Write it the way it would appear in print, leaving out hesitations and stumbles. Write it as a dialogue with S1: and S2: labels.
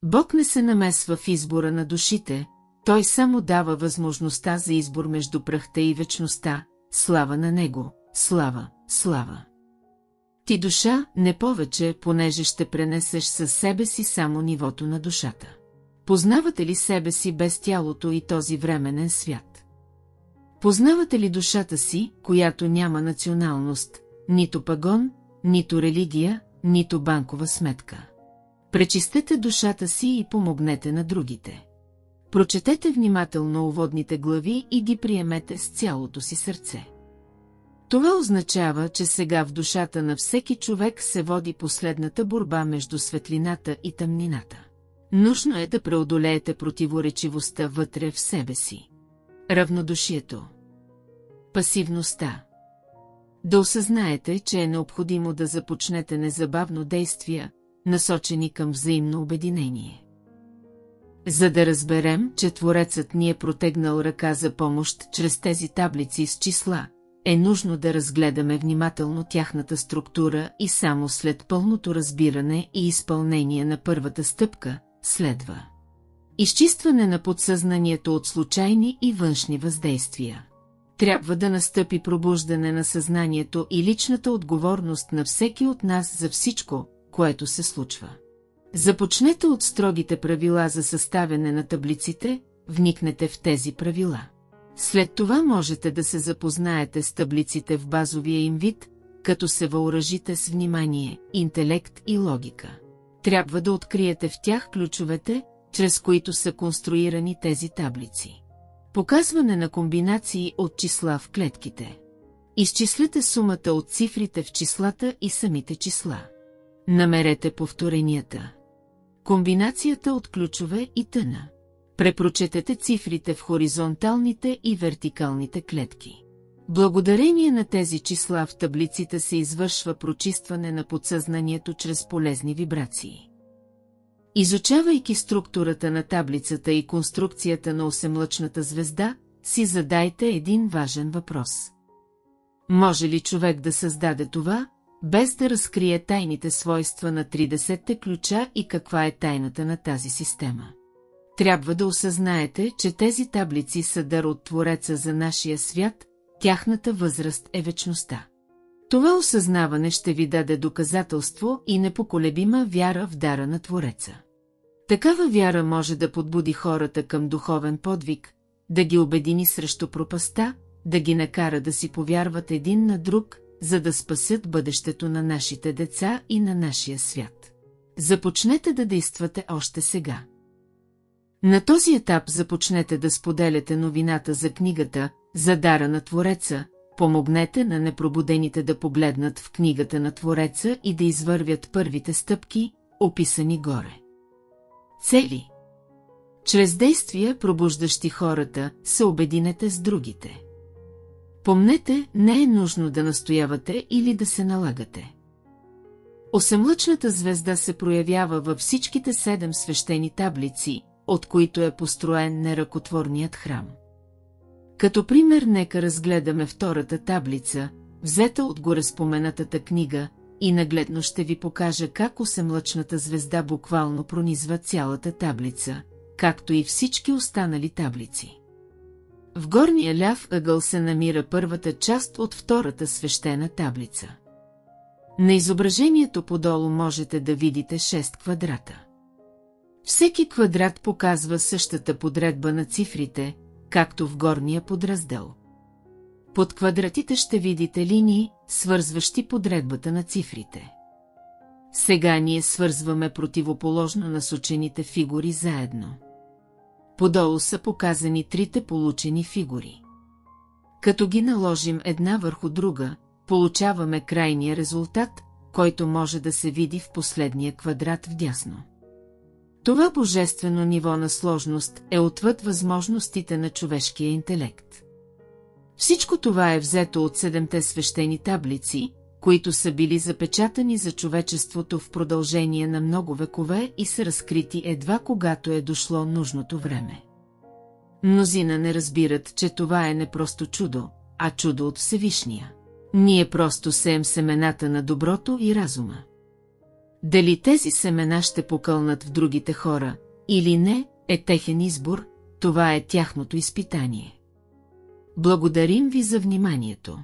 S1: Бог не се намесва в избора на душите, Той само дава възможността за избор между прахта и вечността, слава на Него, слава, слава. Ти душа, не повече, понеже ще пренесеш със себе си само нивото на душата. Познавате ли себе си без тялото и този временен свят? Познавате ли душата си, която няма националност, нито пагон, нито религия, нито банкова сметка? Пречистете душата си и помогнете на другите. Прочетете внимателно уводните глави и ги приемете с цялото си сърце. Това означава, че сега в душата на всеки човек се води последната борба между светлината и тъмнината. Нужно е да преодолеете противоречивостта вътре в себе си. Равнодушието. Пасивността. Да осъзнаете, че е необходимо да започнете незабавно действия, насочени към взаимно обединение. За да разберем, че Творецът ни е протегнал ръка за помощ чрез тези таблици с числа, е нужно да разгледаме внимателно тяхната структура и само след пълното разбиране и изпълнение на първата стъпка следва изчистване на подсъзнанието от случайни и външни въздействия. Трябва да настъпи пробуждане на съзнанието и личната отговорност на всеки от нас за всичко, което се случва. Започнете от строгите правила за съставяне на таблиците, вникнете в тези правила. След това можете да се запознаете с таблиците в базовия им вид, като се въоръжите с внимание, интелект и логика. Трябва да откриете в тях ключовете, чрез които са конструирани тези таблици. Показване на комбинации от числа в клетките. Изчислете сумата от цифрите в числата и самите числа. Намерете повторенията. Комбинацията от ключове и т.н. Препрочетете цифрите в хоризонталните и вертикалните клетки. Благодарение на тези числа в таблиците се извършва прочистване на подсъзнанието чрез полезни вибрации. Изучавайки структурата на таблицата и конструкцията на осемлъчната звезда, си задайте един важен въпрос. Може ли човек да създаде това, без да разкрие тайните свойства на 30-те ключа и каква е тайната на тази система? Трябва да осъзнаете, че тези таблици са дар от Твореца за нашия свят, тяхната възраст е вечността. Това осъзнаване ще ви даде доказателство и непоколебима вяра в дара на Твореца. Такава вяра може да подбуди хората към духовен подвиг, да ги обедини срещу пропаста, да ги накара да си повярват един на друг, за да спасят бъдещето на нашите деца и на нашия свят. Започнете да действате още сега. На този етап започнете да споделяте новината за книгата, за дара на Твореца, помогнете на непробудените да погледнат в книгата на Твореца и да извървят първите стъпки, описани горе. Цели. Чрез действия, пробуждащи хората, се обединете с другите. Помнете, не е нужно да настоявате или да се налагате. Осемлъчната звезда се проявява във всичките 7 свещени таблици, от които е построен неръкотворният храм. Като пример нека разгледаме втората таблица, взета от гореспоменатата книга, и нагледно ще ви покажа как осемлъчната звезда буквално пронизва цялата таблица, както и всички останали таблици. В горния ляв ъгъл се намира първата част от втората свещена таблица. На изображението подолу можете да видите 6 квадрата. Всеки квадрат показва същата подредба на цифрите, както в горния подраздел. Под квадратите ще видите линии, свързващи подредбата на цифрите. Сега ние свързваме противоположно насочените фигури заедно. Подолу са показани трите получени фигури. Като ги наложим една върху друга, получаваме крайния резултат, който може да се види в последния квадрат вдясно. Това божествено ниво на сложност е отвъд възможностите на човешкия интелект. Всичко това е взето от 7-те свещени таблици, които са били запечатани за човечеството в продължение на много векове и са разкрити едва когато е дошло нужното време. Мнозина не разбират, че това е не просто чудо, а чудо от Всевишния. Ние просто сеем семената на доброто и разума. Дали тези семена ще покълнат в другите хора, или не, е техен избор, това е тяхното изпитание. Благодарим ви за вниманието.